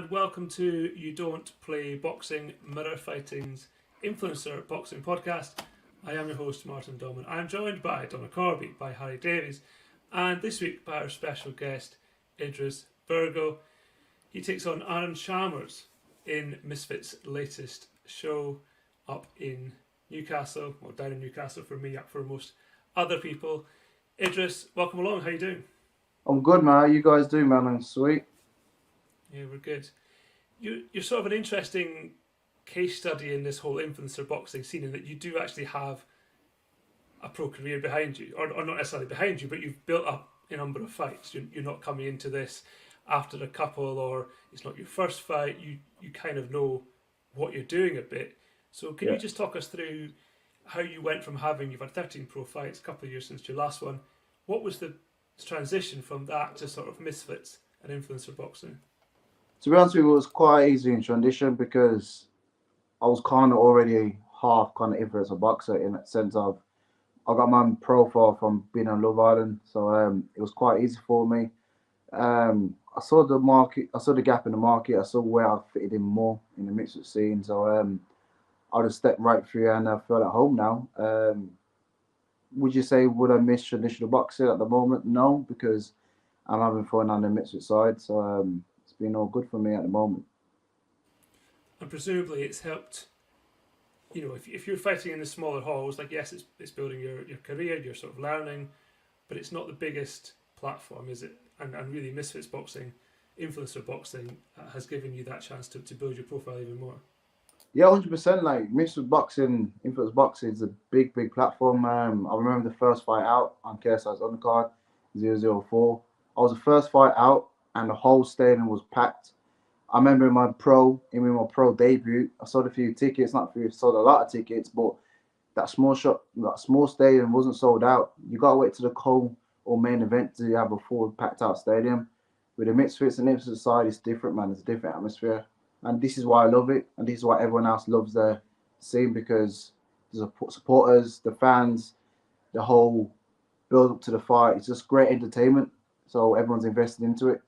and welcome to You Don't Play Boxing, Mirror Fighting's Influencer Boxing Podcast. I am your host, Martin Doman. I am joined by Donna Corby, by Harry Davies, and this week by our special guest, Idris Virgo. He takes on Aaron Chalmers in Misfits' latest show up in Newcastle, or down in Newcastle for me, up for most other people. Idris, welcome along. How you doing? I'm good, man. How you guys doing, man? I'm sweet. Yeah, we're good. You're sort of an interesting case study in this whole influencer boxing scene, in that you do actually have a pro career behind you, or not necessarily behind you, but you've built up a number of fights. You're not coming into this after a couple, or it's not your first fight. You kind of know what you're doing a bit. So can you just talk us through how you went from you've had 13 pro fights, a couple of years since your last one. What was the transition from that to sort of Misfits and influencer boxing? To be honest with you, it was quite easy in transition because I was kind of already half kind of influencer boxer in that sense of I got my profile from being on Love Island, so it was quite easy for me. I saw the market, I saw the gap in the market, I saw where I fitted in more in the mixed scene, so I just stepped right through and I felt at home now. Would you say would I miss traditional boxing at the moment? No, because I'm having fun on the mixed side, so it's been all good for me at the moment. And presumably it's helped, if you're fighting in the smaller halls, like yes, it's building your career, you're sort of learning, but it's not the biggest platform, is it? And really Misfits boxing, influencer boxing has given you that chance to build your profile even more. Yeah, 100%. Like Misfits boxing, influence boxing is a big platform. I remember the first fight out on KSI's undercard, 004. I was the first fight out, and the whole stadium was packed. I remember in my pro debut, I sold a few tickets. Not a few, sold a lot of tickets, but that small stadium wasn't sold out. You gotta wait to the co or main event to have a full packed out stadium. With the Misfits and Misfits side, it's different, man. It's a different atmosphere. And this is why I love it, and this is why everyone else loves the scene, because the supporters, the fans, the whole build up to the fight. It's just great entertainment, so everyone's invested into it.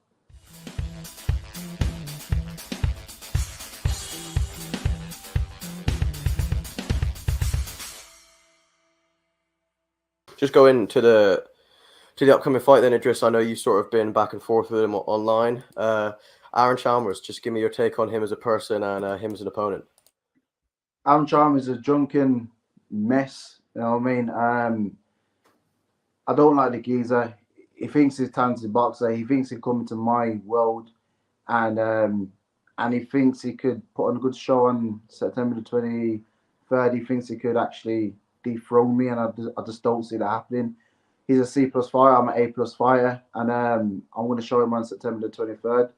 Just go into the upcoming fight then, Idris. I know you've sort of been back and forth with him online. Aaron Chalmers, just give me your take on him as a person and him as an opponent. Aaron Chalmers is a drunken mess, you know what I mean? I don't like the geezer. He thinks he's a talented boxer. He thinks he'd come into my world, and he thinks he could put on a good show on September the 23rd. He thinks he could actually dethrone me, and I just don't see that happening. He's a C+ fighter. I'm an A+ fighter, and I'm going to show him on September the 23rd.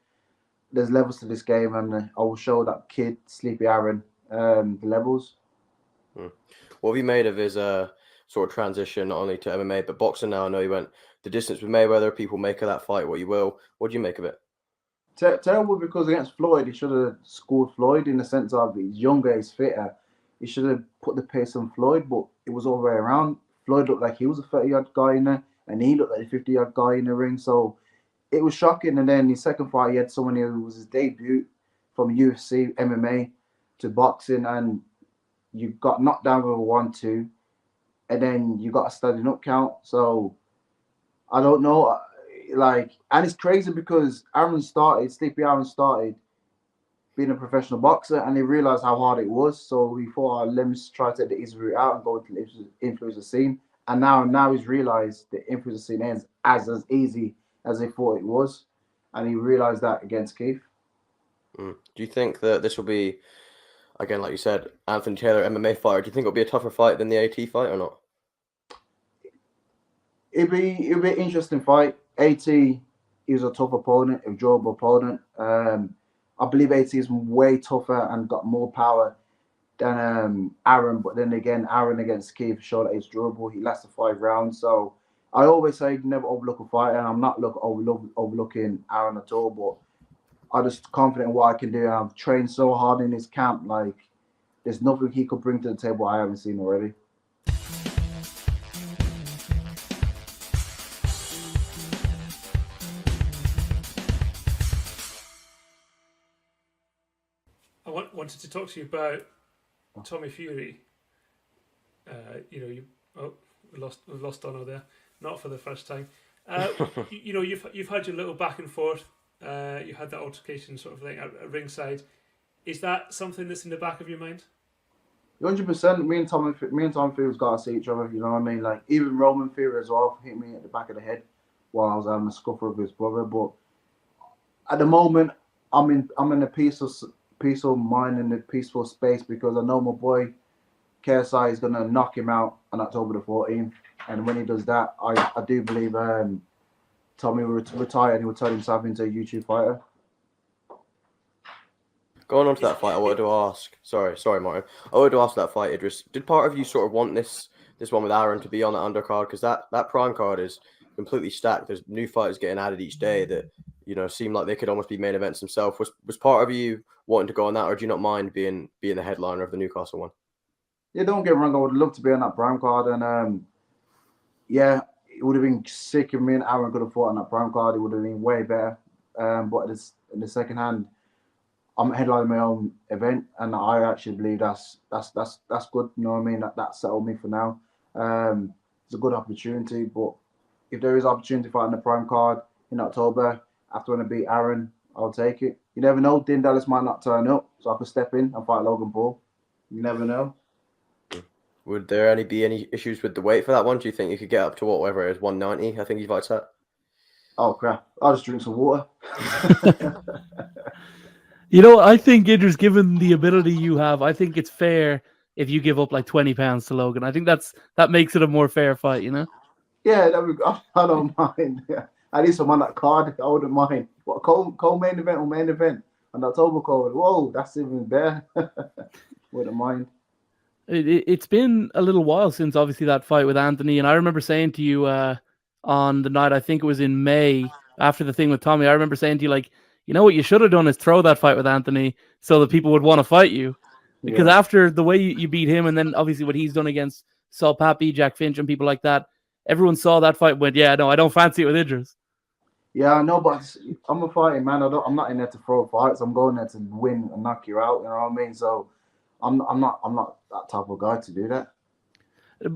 There's levels to this game, and I will show that kid, Sleepy Aaron, the levels. What have you made of his sort of transition not only to MMA but boxing now? I know he went the distance with Mayweather. People make of that fight what you will. What do you make of it? Terrible, because against Floyd, he should have scored Floyd in the sense of he's younger, he's fitter. He should have put the pace on Floyd, but it was all the way around. Floyd looked like he was a 30-yard guy in there, and he looked like a 50-yard guy in the ring. So it was shocking. And then his second fight, he had someone who was his debut from UFC, MMA to boxing, and you got knocked down with a 1-2, and then you got a standing up count. So I don't know. And it's crazy because Sleepy Aaron started being a professional boxer, and he realized how hard it was. So he thought, let me try to take the easy route out and go into the influencer scene. And now he's realized the influencer scene is as easy as they thought it was, and he realized that against Keith. Do you think that this will be, again, like you said, Anthony Taylor, MMA fighter? Do you think it'll be a tougher fight than the AT fight or not? It'll be an interesting fight. AT is a tough opponent, a durable opponent. I believe AT is way tougher and got more power than Aaron. But then again, Aaron against Keith showed that he's durable. He lasted 5 rounds. So I always say never overlook a fighter, and I'm not overlooking Aaron at all. But I'm just confident in what I can do. And I've trained so hard in his camp. Like, there's nothing he could bring to the table I haven't seen already. wanted to talk to you about Tommy Fury. We lost Dono there, not for the first time. You've had your little back and forth. You had that altercation sort of thing at ringside. Is that something that's in the back of your mind? 100%. Me and Tommy Fury's got to see each other. You know what I mean? Like even Roman Fury as well hit me at the back of the head while I was having a scuffle with his brother. But at the moment, I'm in a peaceful mind and a peaceful space because I know my boy KSI is gonna knock him out on October the 14th. And when he does that, I do believe Tommy will retire and he will turn himself into a YouTube fighter. Going on to that fight, I wanted to ask. Sorry, Martin. I wanted to ask that fight, Idris. Did part of you sort of want this one with Aaron to be on that undercard? Because that prime card is completely stacked. There's new fighters getting added each day that seem like they could almost be main events themselves. Was part of you wanting to go on that, or do you not mind being the headliner of the Newcastle one? Yeah, don't get me wrong. I would love to be on that prime card, and it would have been sick if me and Aaron could have fought on that prime card. It would have been way better. But in the second hand, I'm headlining my own event, and I actually believe that's good. You know what I mean? That settled me for now. It's a good opportunity, but if there is opportunity to fight on the prime card in October after when I beat Aaron, I'll take it. You never know. Dean Dallas might not turn up, so I could step in and fight Logan Paul. You never know. Would there be any issues with the weight for that one? Do you think you could get up to whatever it is, 190? I think you fights that. Oh crap! I'll just drink some water. I think Idris, given the ability you have, I think it's fair if you give up like 20 pounds to Logan. I think that makes it a more fair fight, Yeah, I don't mind. Yeah. At least I'm on that card. I wouldn't mind. What co-main event or main event on the October card? Whoa, that's even better. Wouldn't mind. It's been a little while since obviously that fight with Anthony, and I remember saying to you on the night, I think it was in May after the thing with Tommy, I remember saying to you, like, what you should have done is throw that fight with Anthony so that people would want to fight you. Because after the way you beat him, and then obviously what he's done against Saul Pappy, Jack Finch, and people like that, everyone saw that fight and went, yeah, no, I don't fancy it with Idris. Yeah, I know, but I'm a fighting man. I'm not in there to throw fights. I'm going there to win and knock you out. You know what I mean? So I'm not that type of guy to do that.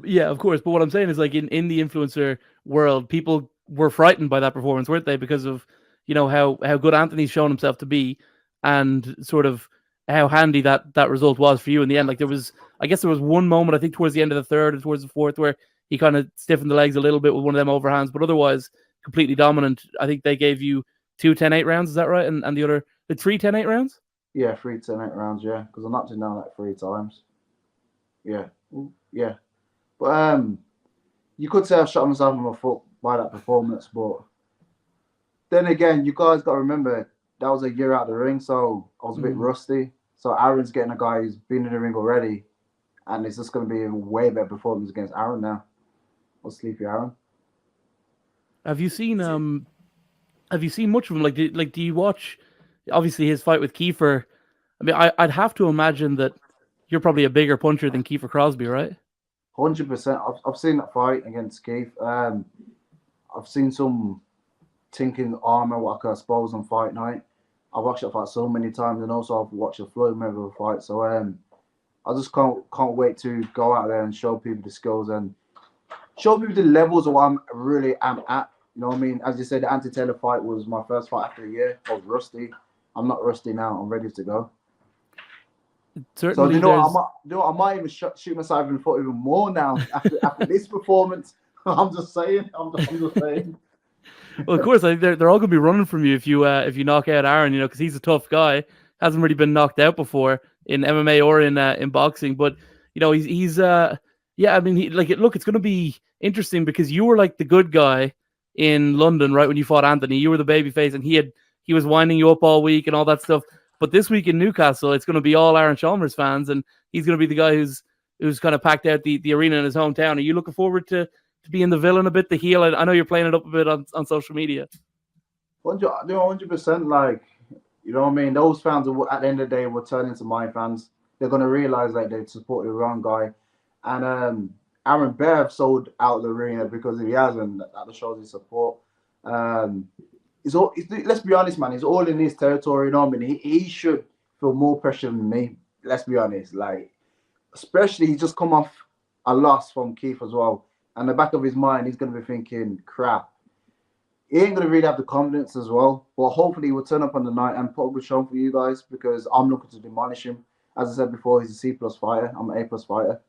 Yeah, of course. But what I'm saying is, like, in the influencer world, people were frightened by that performance, weren't they? Because of how good Anthony's shown himself to be, and sort of how handy that result was for you in the end. Like, there was one moment, I think towards the end of the third or towards the fourth, where he kind of stiffened the legs a little bit with one of them overhands, but otherwise completely dominant. I think they gave you 2 10-8 rounds, is that right? And the other, the 3 10-8 rounds? Yeah, 3 10-8 rounds, yeah. Because I knocked him down like 3 times. Yeah. Yeah. But you could say I shot myself in my foot by that performance, but then again, you guys got to remember that was a year out of the ring, so I was a bit rusty. So Aaron's getting a guy who's been in the ring already, and it's just going to be a way better performance against Aaron now. Or Sleepy Aaron. Have you seen much of him? Like, do you watch obviously his fight with Kiefer? I mean, I'd have to imagine that you're probably a bigger puncher than Kiefer Crosby, right? 100%. I've seen that fight against Keith. I've seen some tinking armor, what I suppose, on fight night. I've watched that fight so many times, and also I've watched a Floyd Mayweather fight. So I just can't wait to go out there and show people the skills and show people the levels of what I'm really am at. You know what I mean? As you said, the Anthony Taylor fight was my first fight after a year. I was rusty. I'm not rusty now. I'm ready to go. Certainly, so I might even shoot myself in the foot even more now after this performance. I'm just saying. I'm just saying. Well, of course, I think they're all going to be running from you if you knock out Aaron, because he's a tough guy. Hasn't really been knocked out before in MMA or in boxing, but he's yeah. I mean, look, it's going to be interesting because you were like the good guy in London, right, when you fought Anthony. You were the babyface, and he was winding you up all week and all that stuff. But this week in Newcastle, it's going to be all Aaron Chalmers fans, and he's going to be the guy who's kind of packed out the arena in his hometown. Are you looking forward to being the villain a bit, the heel? I know you're playing it up a bit on social media. 100%. Like, you know what I mean? Those fans, at the end of the day, will turn into my fans. They're going to realize like they supported the wrong guy. And Aaron Bev sold out the arena because if he hasn't, that shows his support. Let's be honest, man. He's all in his territory. You know what I mean? He should feel more pressure than me. Let's be honest. Like, especially he's just come off a loss from Keith as well. And the back of his mind, he's going to be thinking, crap. He ain't going to really have the confidence as well. But hopefully he will turn up on the night and put a good show for you guys, because I'm looking to demolish him. As I said before, he's a C+ fighter. I'm an A+ fighter.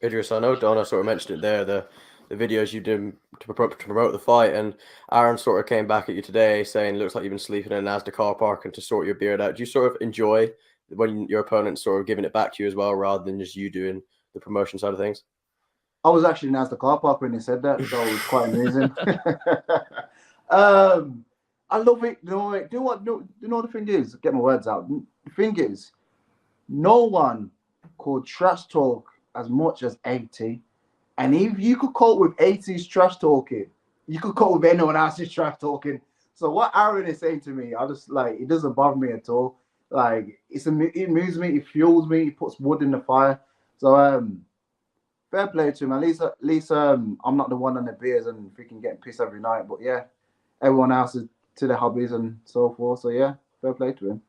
Idris, I know Donna sort of mentioned it there, the videos you did to promote the fight, and Aaron sort of came back at you today saying, looks like you've been sleeping in an Asda car park and to sort your beard out. Do you sort of enjoy when your opponent's sort of giving it back to you as well, rather than just you doing the promotion side of things? I was actually in Asda car park when he said that, so it was quite amusing. I love it. You know the thing is, get my words out. The thing is, no one could trash talk as much as 80. And if you could cope with 80's trash talking, you could cope with anyone else's trash talking. So what Aaron is saying to me, I just like, it doesn't bother me at all. Like, it moves me, it fuels me, it puts wood in the fire. So fair play to him. At least I'm not the one on the beers and freaking getting pissed every night. But yeah, everyone else is to their hobbies and so forth. So yeah, fair play to him.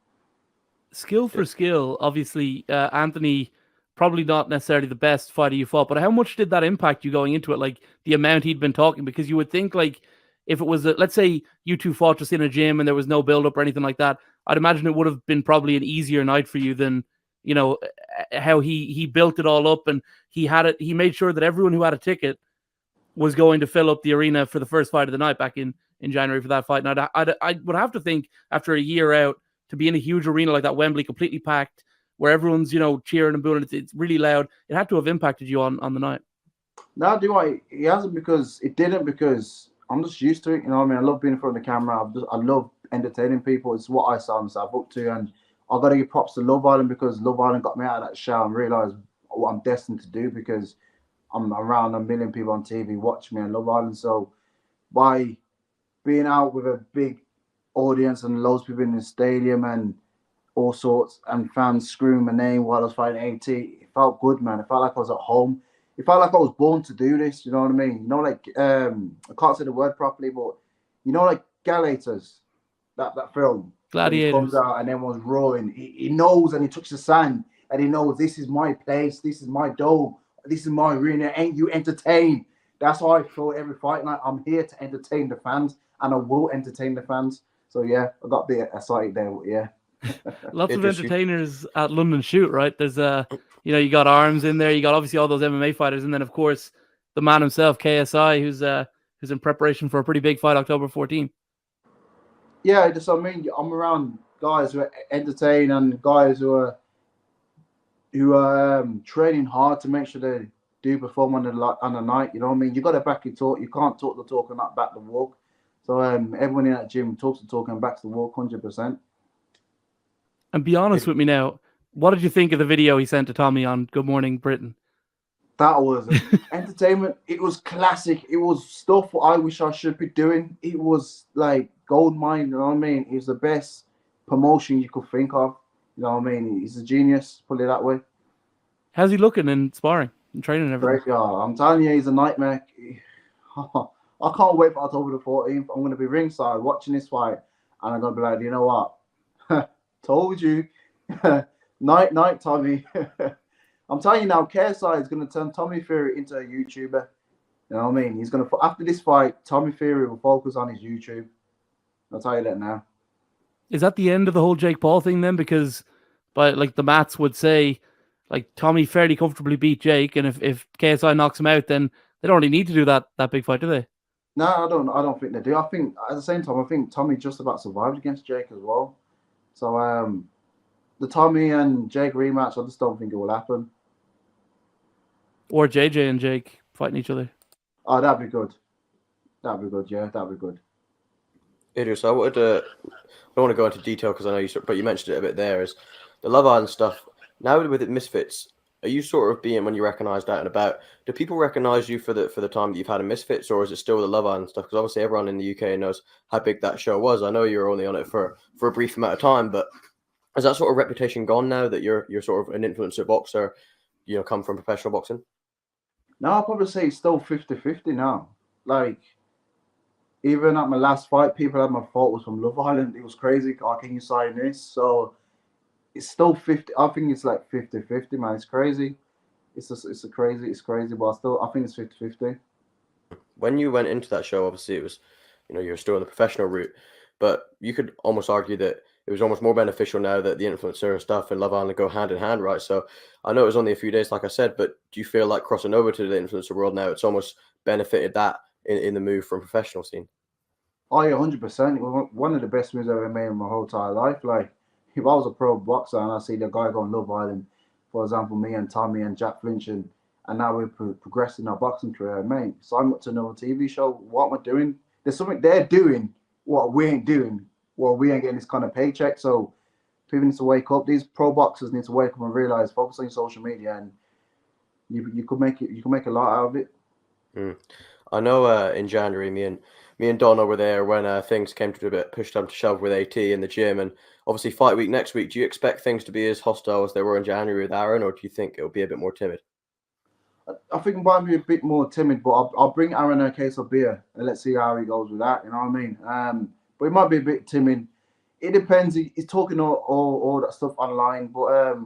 Skill for skill, obviously, Anthony, probably not necessarily the best fighter you fought, but how much did that impact you going into it? Like the amount he'd been talking, because you would think, like, if it was, let's say you two fought just in a gym and there was no build up or anything like that, I'd imagine it would have been probably an easier night for you than, you know, how he built it all up, and he made sure that everyone who had a ticket was going to fill up the arena for the first fight of the night back in January for that fight. And I would have to think, after a year out, to be in a huge arena like that, Wembley, completely packed, where everyone's, you know, cheering and booing, it's really loud. It had to have impacted you on the night. No, it hasn't, because it didn't, because I'm just used to it. You know what I mean? I love being in front of the camera. I love entertaining people. It's what I signed myself up to, and I got to give props to Love Island, because Love Island got me out of that shell and realised what I'm destined to do, because I'm around a million people on TV watching me on Love Island. So by being out with a big audience and loads of people in the stadium and all sorts, and fans screaming my name while I was fighting AT, it felt good, man. It felt like I was at home. It felt like I was born to do this. You know what I mean? You know, like I can't say the word properly, but you know, like Gladiators, that film. Gladiators. Comes out and everyone's roaring. He knows, and he touches the sand, and he knows, this is my place, this is my dome, this is my arena. Ain't you entertain? That's how I feel every fight night. I'm here to entertain the fans, and I will entertain the fans. So yeah, I got a bit excited there, but yeah. Lots of entertainers at London Shoot, right? There's you know, you got Arms in there, you got obviously all those MMA fighters, and then of course the man himself, KSI, who's in preparation for a pretty big fight October 14th. Yeah, just, I mean, I'm around guys who are entertain and guys who are training hard to make sure they do perform on the night. You know what I mean? You got to back your talk. You can't talk the talk and not back the walk. So everyone in that gym talks the talk and backs the walk 100%. And be honest with me now, what did you think of the video he sent to Tommy on Good Morning Britain? That was entertainment. It was classic. It was stuff I wish I should be doing. It was like gold mine. You know what I mean? It was the best promotion you could think of. You know what I mean? He's a genius, put it that way. How's he looking in sparring and training and everything? Great, yeah. I'm telling you, he's a nightmare. I can't wait for October the 14th. I'm going to be ringside watching this fight, and I'm going to be like, you know what? Told you. Night, Tommy. I'm telling you now, KSI is going to turn Tommy Fury into a YouTuber. You know what I mean? He's going to, after this fight, Tommy Fury will focus on his YouTube. I'll tell you that now. Is that the end of the whole Jake Paul thing then? Because, like the maths would say, like Tommy fairly comfortably beat Jake, and if KSI knocks him out, then they don't really need to do that big fight, do they? No, I don't think they do. I think at the same time, I think Tommy just about survived against Jake as well. So the Tommy and Jake rematch, I just don't think it will happen. Or JJ and Jake fighting each other. Oh, that'd be good. That'd be good. Yeah, that'd be good. Idris, I don't want to go into detail because I know but you mentioned it a bit there. Is the Love Island stuff now with it Misfits? Are you sort of being, when you recognised out and about? Do people recognise you for the time that you've had in Misfits, or is it still the Love Island stuff? Because obviously everyone in the UK knows how big that show was. I know you were only on it for a brief amount of time, but has that sort of reputation gone now that you're sort of an influencer boxer? You know, come from professional boxing. No, I'll probably say it's still 50-50 now. Like, even at my last fight, people had my photos from Love Island. It was crazy. Oh, can you sign this? So it's still 50. I think it's like 50-50, man. It's crazy. It's crazy, but I think it's 50-50. When you went into that show, obviously it was, you're still in the professional route, but you could almost argue that it was almost more beneficial now that the influencer stuff and Love Island go hand in hand, right? So I know it was only a few days, like I said, but do you feel like crossing over to the influencer world now, it's almost benefited that in the move from professional scene? Oh yeah, 100%. It was one of the best moves I've ever made in my whole entire life. Like, if I was a pro boxer and I see the guy go on Love Island, for example, me and Tommy and Jack Flinch, and now we're progressing our boxing career, mate. Sign up to another TV show. What am I doing? There's something they're doing what we ain't doing. Well, we ain't getting this kind of paycheck. So people need to wake up. These pro boxers need to wake up and realize, focus on your social media, and you could make it. You can make a lot out of it. I know in January, me and Donna were there when things came to a bit pushed up to shove with AT in the gym, and obviously fight week next week. Do you expect things to be as hostile as they were in January with Aaron, or do you think it'll be a bit more timid? I think it might be a bit more timid, but I'll bring Aaron a case of beer and let's see how he goes with that. You know what I mean? But it might be a bit timid. It depends. He's talking all that stuff online, but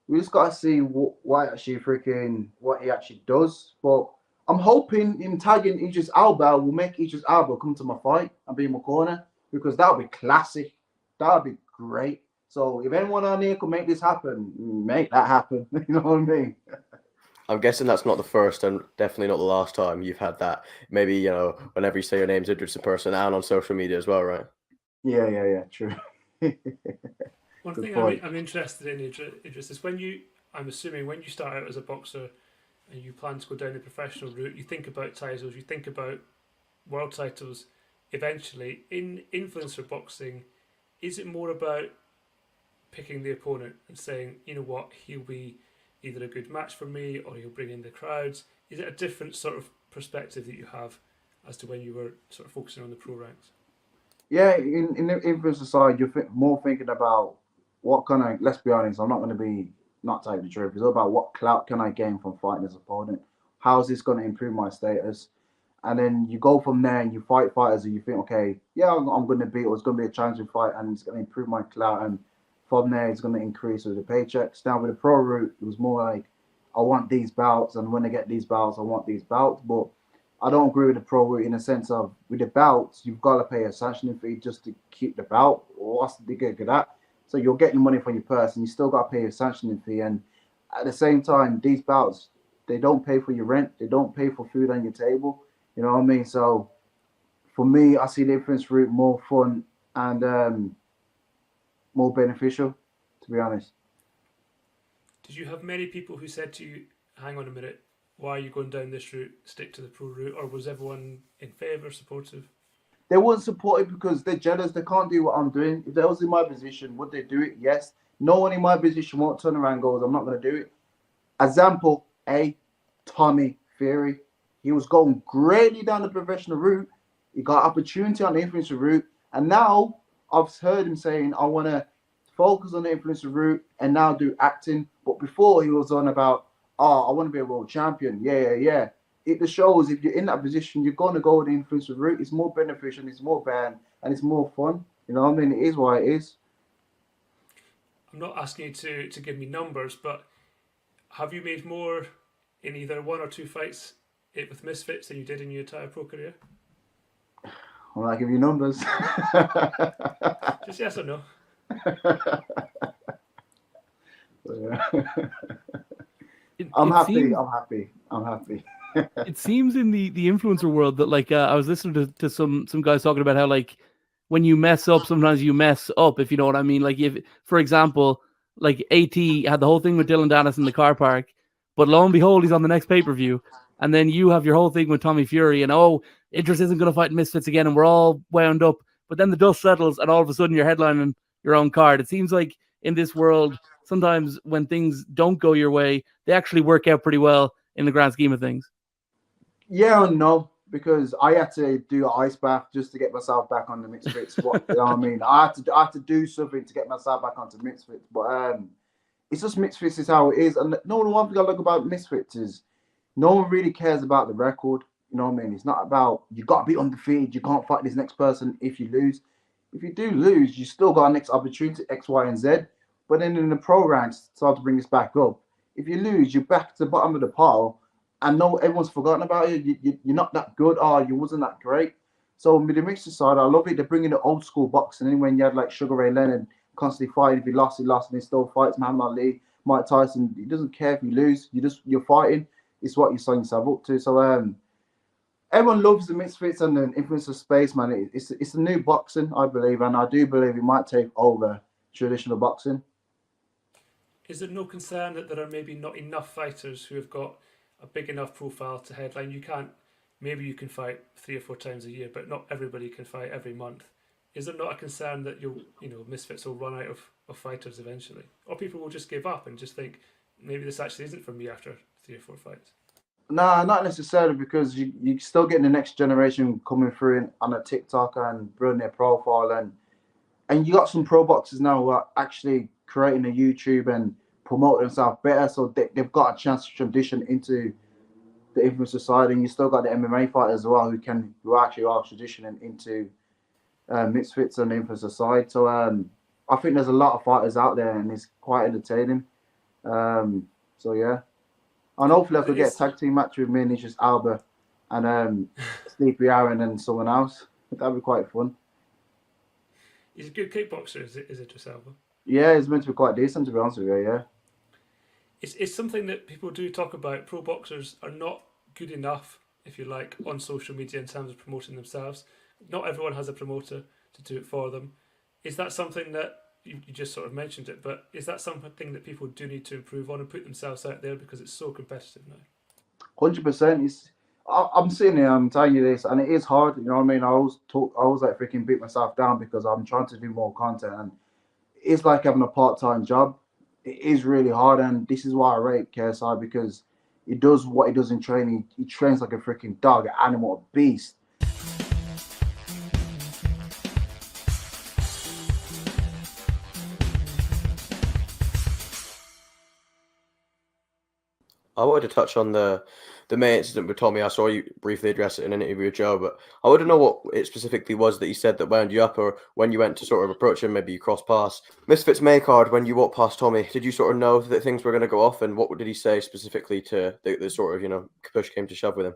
we just gotta see what he actually does. But I'm hoping him tagging Idris Alba will make Idris Alba come to my fight and be in my corner, because that would be classic. That would be great. So if anyone on here could make this happen, make that happen. You know what I mean? I'm guessing that's not the first and definitely not the last time you've had that. Maybe, whenever you say your name's Idris in person and on social media as well, right? Yeah, true. One Good thing point. I'm interested in, Idris, is I'm assuming when you start out as a boxer and you plan to go down the professional route, you think about titles, you think about world titles. Eventually, in influencer boxing, is it more about picking the opponent and saying, you know what, he'll be either a good match for me or he'll bring in the crowds? Is it a different sort of perspective that you have as to when you were sort of focusing on the pro ranks? Yeah, in the influencer side, you're more thinking about what can I. Let's be honest, I'm not going to be not telling the truth. It's all about what clout can I gain from fighting this opponent. How is this going to improve my status? And then you go from there and you fight fighters and you think, okay, yeah, I'm going to beat, or it's going to be a challenging fight and it's going to improve my clout. And from there, it's going to increase with the paychecks. Now with the pro route, it was more like, I want these bouts, and when I get these bouts, I want these bouts. But I don't agree with the pro route in the sense of, with the bouts, you've got to pay a sanctioning fee just to keep the bout. What's the gig of that? So you're getting money from your purse and you still got to pay a sanctioning fee. And at the same time, these bouts, they don't pay for your rent. They don't pay for food on your table. You know what I mean? So for me, I see the influence route more fun and more beneficial, to be honest. Did you have many people who said to you, hang on a minute, why are you going down this route? Stick to the pro route. Or was everyone in favour, supportive? They weren't supportive because they're jealous. They can't do what I'm doing. If they was in my position, would they do it? Yes. No one in my position won't turn around and goes, I'm not going to do it. Example A, Tommy Fury. He was going greatly down the professional route. He got opportunity on the influencer route. And now I've heard him saying, I want to focus on the influencer route and now do acting. But before he was on about, I want to be a world champion. Yeah. It just shows if you're in that position, you're going to go the influencer route. It's more beneficial, it's more banned, and it's more fun. You know what I mean? It is what it is. I'm not asking you to give me numbers, but have you made more in either one or two fights with Misfits than you did in your entire pro career? I'm not giving you numbers. Just yes or no? I'm happy. It seems in the influencer world that I was listening to some guys talking about how when you mess up, sometimes you mess up, if you know what I mean. If, for example, AT had the whole thing with Dylan Dennis in the car park, but lo and behold, he's on the next pay-per-view. And then you have your whole thing with Tommy Fury and, Idris isn't going to fight Misfits again and we're all wound up. But then the dust settles and all of a sudden you're headlining your own card. It seems like in this world, sometimes when things don't go your way, they actually work out pretty well in the grand scheme of things. Yeah and no, because I had to do an ice bath just to get myself back on the Misfits. You know what I mean? I had to do something to get myself back onto Misfits. But it's just Misfits is how it is. And no one thing I like about Misfits is no one really cares about the record. You know what I mean? It's not about, you got to be undefeated. You can't fight this next person if you lose. If you do lose, you still got a next opportunity, X, Y, and Z. But then in the pro ranks, start to bring this back up. If you lose, you're back to the bottom of the pile, and no, everyone's forgotten about you. You're not that good. Oh, you wasn't that great. So with the mixed side, I love it. They're bringing the old school boxing. And when you had like Sugar Ray Leonard constantly fighting, if he lost, and he still fights. Muhammad Ali, Mike Tyson. He doesn't care if you lose. You're fighting. It's what you sign yourself up to. So everyone loves the Misfits and the influence of space, man. It's a new boxing, I believe, and I do believe it might take over traditional boxing. Is there no concern that there are maybe not enough fighters who have got a big enough profile to headline? Maybe you can fight 3 or 4 times a year, but not everybody can fight every month. Is there not a concern that Misfits will run out of fighters eventually? Or people will just give up and just think, maybe this actually isn't for me after 3 or 4 fights? Nah, not necessarily, because you still getting the next generation coming through on a TikTok and building their profile, and you got some pro boxers now who are actually creating a YouTube and promoting themselves better, so they've got a chance to transition into the influencer side. And you still got the MMA fighters as well who actually are transitioning into Misfits and the influencer side. So I think there's a lot of fighters out there, and it's quite entertaining. So yeah. And hopefully I could get a tag team match with me and Idris Alba and Sleepy Aaron and someone else. That'd be quite fun. He's a good kickboxer, is Idris Alba? Yeah, he's meant to be quite decent, to be honest with you, yeah. It's something that people do talk about. Pro boxers are not good enough, if you like, on social media in terms of promoting themselves. Not everyone has a promoter to do it for them. Is that something that, you just sort of mentioned it, but is that something that people do need to improve on and put themselves out there, because it's so competitive now? 100%. I'm sitting here, I'm telling you this, and it is hard, you know what I mean? I always like freaking beat myself down because I'm trying to do more content, and it's like having a part-time job. It is really hard, and this is why I rate KSI, because he does what he does in training. He trains like a freaking dog, an animal, a beast. I wanted to touch on the main incident with Tommy. I saw you briefly address it in an interview with Joe, but I want to know what it specifically was that he said that wound you up, or when you went to sort of approach him, maybe you crossed paths. Misfits May card, when you walked past Tommy, did you sort of know that things were going to go off, and what did he say specifically to the sort of, push came to shove with him?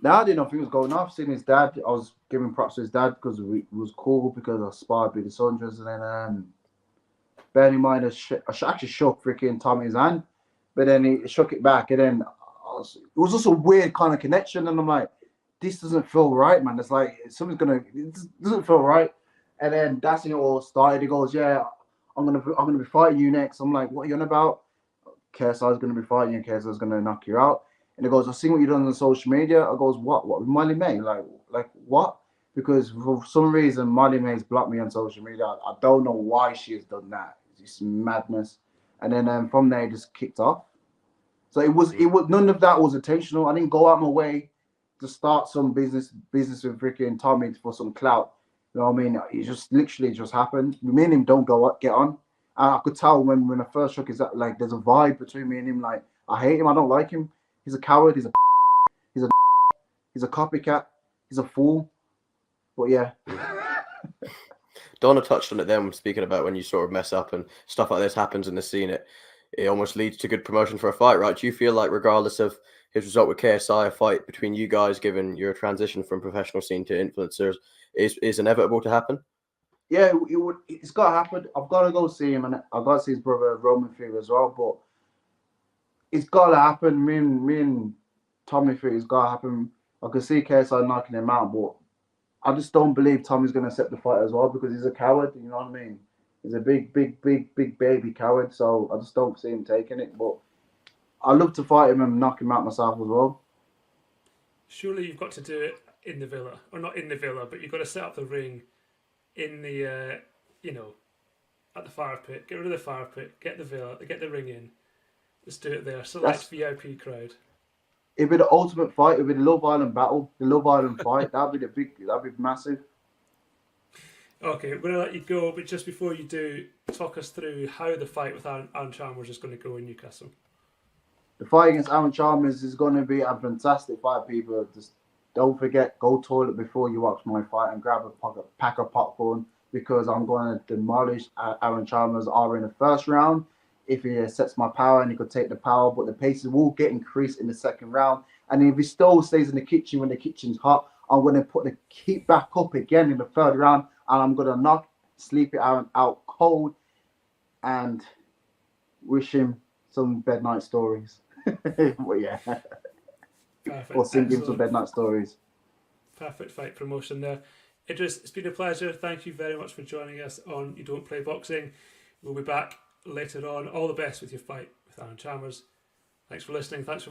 No, I didn't know if he was going off. Seeing his dad, I was giving props to his dad because it was cool, because I sparred with the Saunders, and then bearing in mind, I actually shook freaking Tommy's hand. But then he shook it back, and then it was just a weird kind of connection. And I'm like, this doesn't feel right, man. It's like it doesn't feel right. And then that's when it all started. He goes, yeah, I'm gonna be fighting you next. I'm like, what are you on about? KSI is gonna be fighting you. KSI is gonna knock you out. And he goes, I've seen what you've done on social media. I goes, what with Molly May? Like what? Because for some reason Molly May's blocked me on social media. I don't know why she has done that. It's madness. And then from there, it just kicked off. So it was none of that was intentional. I didn't go out my way to start some business with freaking Tommy for some clout. You know what I mean? It just literally just happened. Me and him don't get on. And I could tell when I first shook his, like, there's a vibe between me and him. Like, I hate him. I don't like him. He's a coward. He's a copycat. He's a fool. But yeah. Donna touched on it then, speaking about when you sort of mess up and stuff like this happens in the scene, it almost leads to good promotion for a fight, right? Do you feel like, regardless of his result with KSI, a fight between you guys, given your transition from professional scene to influencers, is inevitable to happen? Yeah, it's got to happen. I've got to go see him, and I've got to see his brother Roman Fury as well. But it's got to happen. Me and Tommy Fury, it's got to happen. I can see KSI knocking him out, but I just don't believe Tommy's going to accept the fight as well, because he's a coward. You know what I mean? He's a big baby coward. So I just don't see him taking it. But I love to fight him and knock him out myself as well. Surely you've got to do it in the villa, or not in the villa, but you've got to set up the ring in the, at the fire pit. Get rid of the fire pit. Get the villa. Get the ring in. Let's do it there. Select VIP crowd. It'd be the ultimate fight. It'd be the Love Island battle, the Love Island fight. That'd be massive. Okay, we're going to let you go, but just before you do, talk us through how the fight with Aaron Chalmers is going to go in Newcastle. The fight against Aaron Chalmers is going to be a fantastic fight, people. Just don't forget, go toilet before you watch my fight and grab a pack of popcorn, because I'm going to demolish Aaron Chalmers are in the first round. If he accepts my power and he could take the power, but the paces will get increased in the second round. And if he still stays in the kitchen when the kitchen's hot, I'm going to put the heat back up again in the third round, and I'm going to knock Sleepy Aaron out cold and wish him some bed night stories. Well, yeah. Perfect. Or sing him some Excellent. bed night stories. Perfect fight promotion there. Idris, it's been a pleasure. Thank you very much for joining us on You Don't Play Boxing. We'll be back later on. All the best with your fight with Aaron Chalmers. Thanks for listening. Thanks for